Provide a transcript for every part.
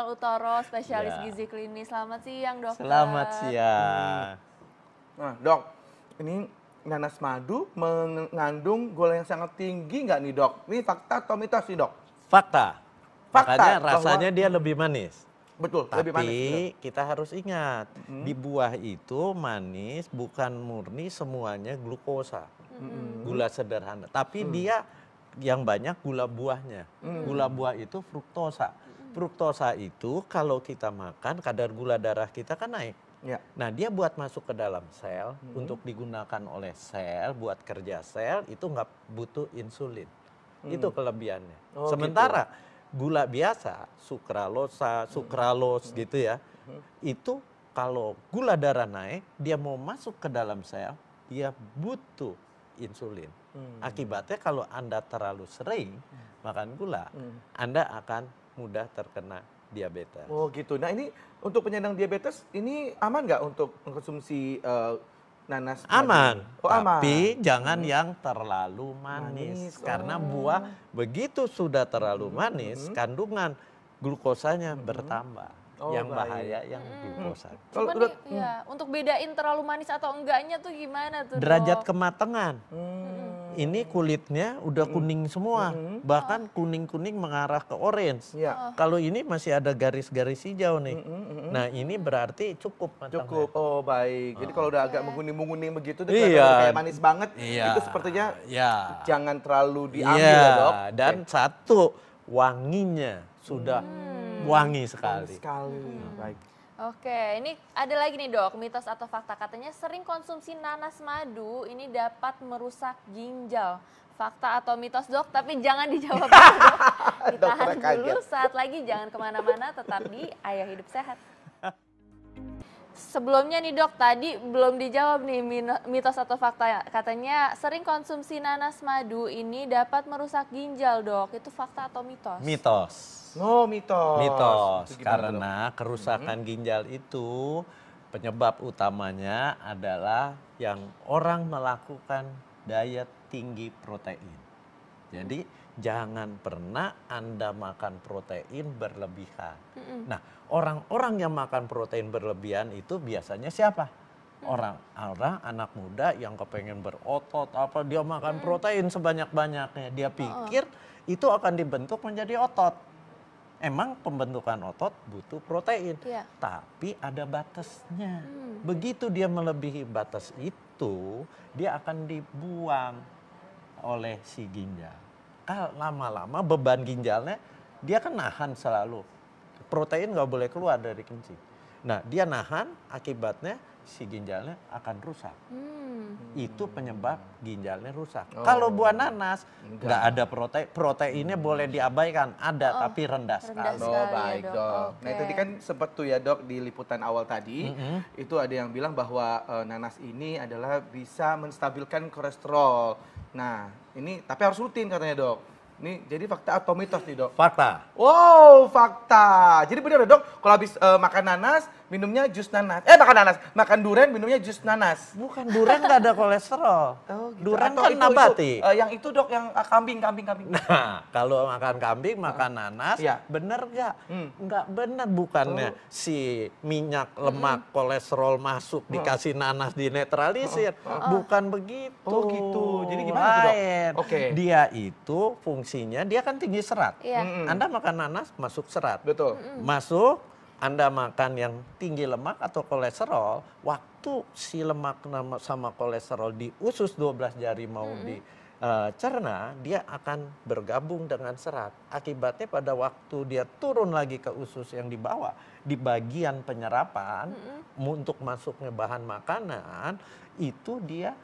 Rizal Utoro, spesialis Ya. gizi klinis. Selamat siang, dokter. Selamat siang. Nah, dok, ini nanas madu mengandung gula yang sangat tinggi nggak nih, dok? Ini fakta atau mitos nih, dok? Fakta. Fakta, Makanya bahwa- rasanya dia lebih manis. Betul, lebih manis. Tapi kita harus ingat, di buah itu manis bukan murni semuanya glukosa. Gula sederhana. Tapi dia yang banyak gula buahnya. Gula buah itu fruktosa. Fruktosa itu kalau kita makan kadar gula darah kita kan naik. Ya. Nah, dia buat masuk ke dalam sel untuk digunakan oleh sel buat kerja sel itu nggak butuh insulin. Itu kelebihannya. Oh, Sementara gula biasa, sukralos gitu ya. Itu kalau gula darah naik, dia mau masuk ke dalam sel, dia butuh insulin. Akibatnya kalau Anda terlalu sering makan gula, Anda akan mudah terkena diabetes. Oh gitu. Nah ini untuk penyandang diabetes ini aman nggak untuk mengkonsumsi nanas? Aman, madu? Oh aman. tapi jangan yang terlalu Manis, manis. Karena buah begitu sudah terlalu manis, kandungan glukosanya bertambah. Oh, Yang baik. bahaya yang glukosa. Kalau Cuman udah nih, ya, untuk bedain terlalu manis atau enggaknya tuh gimana tuh, Derajat Dok? kematangan. Ini kulitnya udah kuning semua, bahkan kuning-kuning mengarah ke orange. ya Kalau ini masih ada garis-garis hijau nih. Nah, ini berarti cukup matangnya. cukup. Oh baik. Jadi kalau udah agak menguning-menguning begitu, udah Iya. kelihatan udah kayak manis banget, Iya. itu sepertinya Ya. jangan terlalu diambil Iya, ya, dok. dan satu wanginya sudah wangi sekali. Sekali. Baik. Oke, ini ada lagi nih, Dok, mitos atau fakta. Katanya sering konsumsi nanas madu ini dapat merusak ginjal. Fakta atau mitos, Dok? Tapi jangan dijawab dulu, Dok. Ditahan Dokternya kaget. dulu, saat lagi jangan kemana-mana, tetap di Ayo Hidup Sehat. Sebelumnya nih, Dok, tadi belum dijawab nih mitos atau fakta. Katanya sering konsumsi nanas madu ini dapat merusak ginjal, Dok. Itu fakta atau mitos? Mitos. Oh mitos. Mitos, Itu gimana, Dok? karena kerusakan ginjal itu penyebab utamanya adalah yang orang melakukan diet tinggi protein. Jadi jangan pernah Anda makan protein berlebihan. Nah, orang-orang yang makan protein berlebihan itu biasanya siapa? Orang anak muda yang kepengen berotot apa dia makan protein sebanyak-banyaknya. Dia pikir itu akan dibentuk menjadi otot. Emang pembentukan otot butuh protein, Iya. tapi ada batasnya. Begitu dia melebihi batas itu, dia akan dibuang oleh si ginjal. Kalau lama-lama beban ginjalnya, dia kan nahan selalu. Protein nggak boleh keluar dari kencing. Nah, dia nahan, akibatnya si ginjalnya akan rusak. Itu penyebab ginjalnya rusak. Kalau buah nanas nggak ada proteinnya boleh diabaikan, ada tapi rendah sekali. sekali Oh ya, baik Dok. dok. Nah Oke. tadi kan sempat tuh ya dok di liputan awal tadi itu ada yang bilang bahwa nanas ini adalah bisa menstabilkan kolesterol. Nah ini tapi harus rutin katanya dok. Ini jadi fakta atau mitos nih dok? Fakta. Wow fakta. Jadi benar dok kalau habis makan nanas minumnya jus nanas. Makan durian minumnya jus nanas. Bukan, durian nggak ada kolesterol. Durian Atau kan nabati. yang itu dok yang kambing. Nah, kalau makan kambing, makan nanas, Iya. bener nggak? Nggak bener, bukannya si minyak, lemak, kolesterol masuk, dikasih nanas dinetralisir. Bukan begitu. Oh, gitu. Jadi gimana tuh, Dok? Lain. Oke. Dia itu fungsinya, dia kan tinggi serat. Iya. Anda makan nanas, masuk serat. Betul. Masuk, Anda makan yang tinggi lemak atau kolesterol, waktu si lemak sama kolesterol di usus 12 jari mau dicerna, dia akan bergabung dengan serat. Akibatnya pada waktu dia turun lagi ke usus yang di bawah, di bagian penyerapan, untuk masuknya bahan makanan, itu dia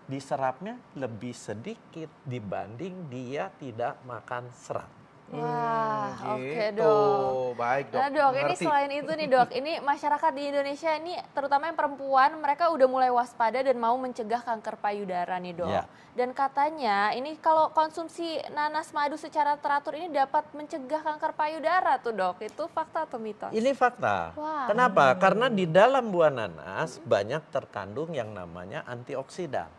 diserapnya lebih sedikit dibanding dia tidak makan serat. Wah, oke, gitu. Dok. Baik dok. Nah, Dok, ini Mengerti. selain itu nih, Dok, ini masyarakat di Indonesia ini terutama yang perempuan, mereka udah mulai waspada dan mau mencegah kanker payudara nih, Dok. Ya. Dan katanya ini kalau konsumsi nanas madu secara teratur ini dapat mencegah kanker payudara tuh, Dok. Itu fakta atau mitos? Ini fakta. Wah. Kenapa? Karena di dalam buah nanas banyak terkandung yang namanya antioksidan.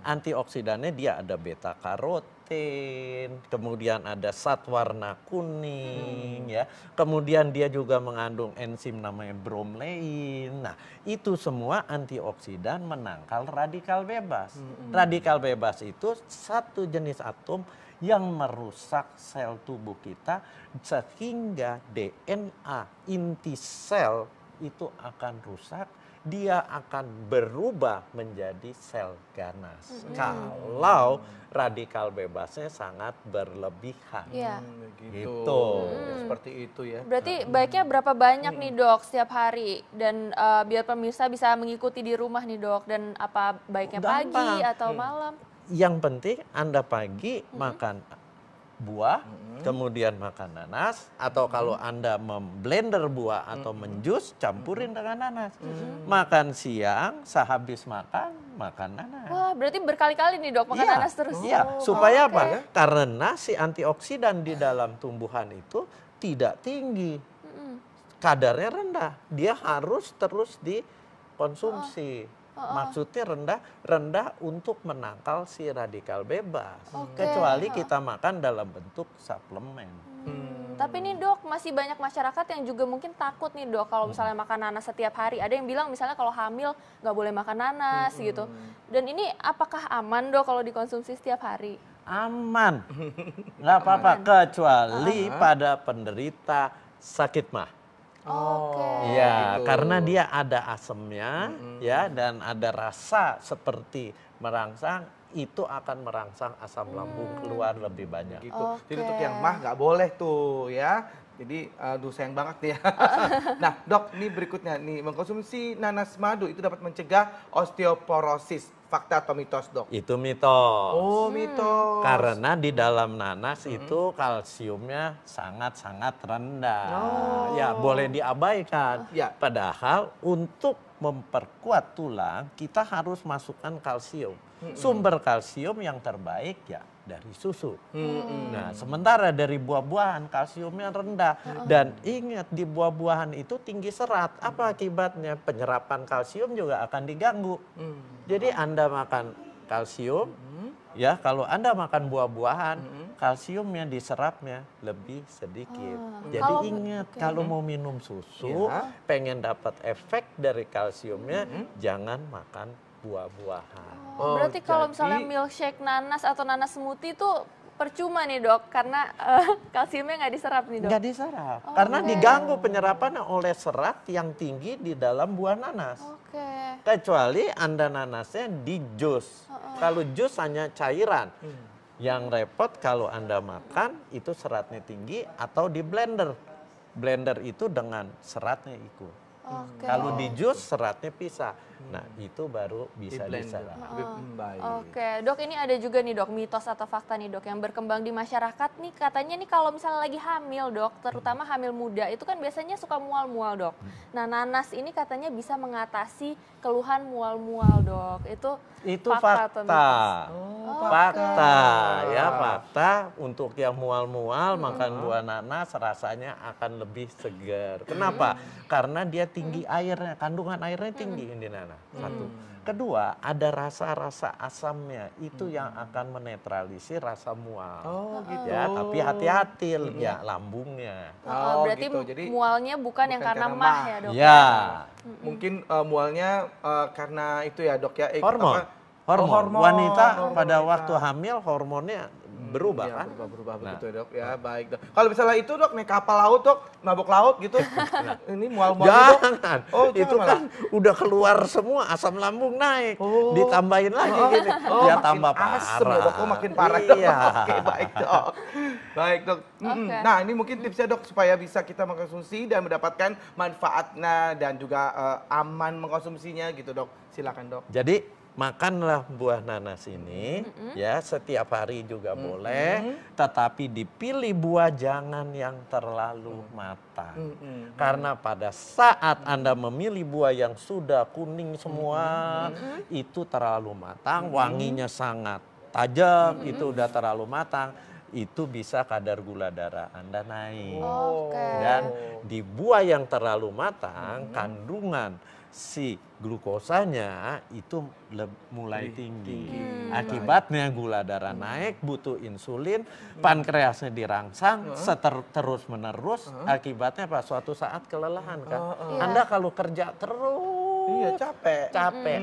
Antioksidannya dia ada beta karot, lutein, kemudian ada zat warna kuning, ya. Kemudian dia juga mengandung enzim namanya bromelain. Nah, itu semua antioksidan menangkal radikal bebas. Radikal bebas itu satu jenis atom yang merusak sel tubuh kita sehingga DNA inti sel itu akan rusak. Dia akan berubah menjadi sel ganas kalau radikal bebasnya sangat berlebihan. Iya. Gitu. Seperti itu ya. Berarti baiknya berapa banyak nih dok setiap hari? Dan biar pemirsa bisa mengikuti di rumah nih dok. Dan apa baiknya pagi Gampang. atau malam? Yang penting Anda pagi makan buah, kemudian makan nanas, atau kalau Anda memblender buah atau menjus, campurin dengan nanas. Makan siang, sehabis makan nanas. Wah, berarti berkali-kali nih dok makan Iya, nanas terus. Iya, supaya oke. apa? Karena si antioksidan di dalam tumbuhan itu tidak tinggi, kadarnya rendah. Dia harus terus dikonsumsi. Maksudnya rendah untuk menangkal si radikal bebas. Oke. Kecuali kita makan dalam bentuk suplemen. Tapi nih dok, masih banyak masyarakat yang juga mungkin takut nih dok kalau misalnya makan nanas setiap hari. Ada yang bilang misalnya kalau hamil nggak boleh makan nanas gitu. Dan ini apakah aman dok kalau dikonsumsi setiap hari? Aman, nggak apa-apa kecuali pada penderita sakit mah. Oke. Iya, gitu. karena dia ada asemnya, ya, dan ada rasa seperti merangsang, itu akan merangsang asam lambung keluar lebih banyak. Gitu. Jadi Oke. untuk yang mah nggak boleh tuh ya. Jadi aduh sayang banget nih ya. Nah dok, ini berikutnya nih, mengkonsumsi nanas madu itu dapat mencegah osteoporosis. Fakta atau mitos dok? Itu mitos. Oh mitos. Karena di dalam nanas itu kalsiumnya sangat-sangat rendah. Ya, boleh diabaikan. Ya. Padahal untuk memperkuat tulang, kita harus masukkan kalsium. Sumber kalsium yang terbaik ya dari susu. Nah, sementara dari buah-buahan kalsiumnya rendah. Dan ingat, di buah-buahan itu tinggi serat. Apa akibatnya? Penyerapan kalsium juga akan diganggu. Jadi Anda makan kalsium, ya kalau Anda makan buah-buahan, kalsiumnya diserapnya lebih sedikit. Jadi Kalau- ingat, oke. kalau mau minum susu, Ya. pengen dapat efek dari kalsiumnya, jangan makan buah-buahan. Oh, Berarti kalau jadi- misalnya milkshake nanas atau nanas smoothie itu percuma nih dok, karena kalsiumnya nggak diserap nih dok. Nggak diserap, karena diganggu penyerapannya oleh serat yang tinggi di dalam buah nanas. Oke. Kecuali Anda nanasnya di jus. Kalau jus hanya cairan. Yang repot kalau Anda makan itu seratnya tinggi atau di blender. Blender itu dengan seratnya ikut. Oke. Kalau di jus seratnya pisah. Nah, itu baru bisa Di blender. diserap. Baik. Oke, dok, ini ada juga nih dok mitos atau fakta nih dok yang berkembang di masyarakat nih, katanya nih kalau misalnya lagi hamil dok, terutama hamil muda itu kan biasanya suka mual-mual dok. Nah, nanas ini katanya bisa mengatasi keluhan mual-mual dok. Itu fakta atau fakta. mitos? Fakta ya, fakta. Untuk yang mual-mual makan buah nanas rasanya akan lebih segar. Kenapa? Karena dia tinggi airnya, kandungan airnya tinggi di nanas. Satu. Kedua, ada rasa-rasa asamnya, itu yang akan menetralisir rasa mual. Oh gitu. Ya, tapi hati-hati ya lambungnya. Oh, Berarti gitu. Jadi mualnya bukan yang karena karena mah mah. ya dok. Ya, mungkin mualnya karena itu ya dok ya. hormon. apa? Hormon. Oh, hormon. Wanita Hormon pada wanita. waktu hamil hormonnya berubah Iya, kan? berubah Nah. begitu ya dok. Ya baik dok. Kalau misalnya itu dok naik kapal laut dok, mabok laut gitu. Ini mual-mual dok. Jangan, Oh, itu jangan kan udah keluar semua, asam lambung naik, Oh. ditambahin lagi gini, Oh, ya makin tambah asem parah. ya dok, oh, makin parah dok. Iya. Oke, baik dok. Baik dok. Oke. Nah ini mungkin tipsnya dok supaya bisa kita mengkonsumsi dan mendapatkan manfaatnya dan juga aman mengkonsumsinya gitu dok. Silakan dok. Jadi makanlah buah nanas ini, ya setiap hari juga boleh, tetapi dipilih buah jangan yang terlalu matang. Karena pada saat Anda memilih buah yang sudah kuning semua, itu terlalu matang, wanginya sangat tajam, itu udah terlalu matang, itu bisa kadar gula darah Anda naik. Oke. Dan di buah yang terlalu matang, kandungan si glukosanya itu mulai Lebih tinggi. tinggi. Akibatnya gula darah naik, butuh insulin, pankreasnya dirangsang, terus menerus. Akibatnya apa? Suatu saat kelelahan kan. Anda kalau kerja terus, Iya, capek.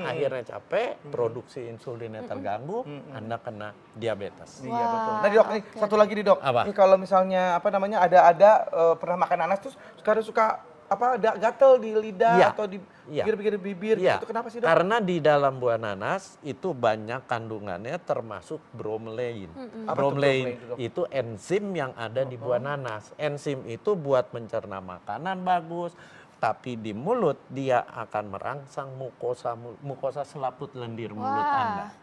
akhirnya capek, produksi insulinnya terganggu, Anda kena diabetes. Iya betul. Nah dok, nih satu lagi nih dok. Apa? Ini kalau misalnya ada pernah makan nanas terus sekarang suka ada gatel di lidah Iya. atau di Iya. pinggir bibir Iya, gitu. Kenapa sih dok? karena di dalam buah nanas itu banyak kandungannya termasuk bromelain. Apa tuh Bromelain bromelain itu, Dok? itu enzim yang ada di buah nanas. Enzim itu buat mencerna makanan bagus, tapi di mulut dia akan merangsang mukosa selaput lendir mulut Anda.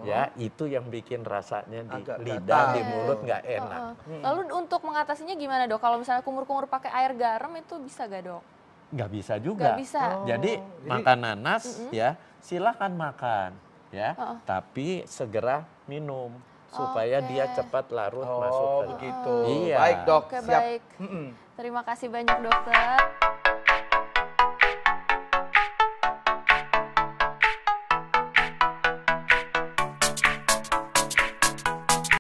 Ya, itu yang bikin rasanya di Agak lidah, gatal. di mulut nggak enak. Lalu untuk mengatasinya gimana dok? Kalau misalnya kumur-kumur pakai air garam itu bisa gak dok? Nggak bisa juga. Nggak bisa. Jadi makan nanas ya silakan makan ya, tapi segera minum supaya dia cepat larut masuk Oh ke begitu. Iya. Baik dok. Oke Siap. baik. Terima kasih banyak dokter.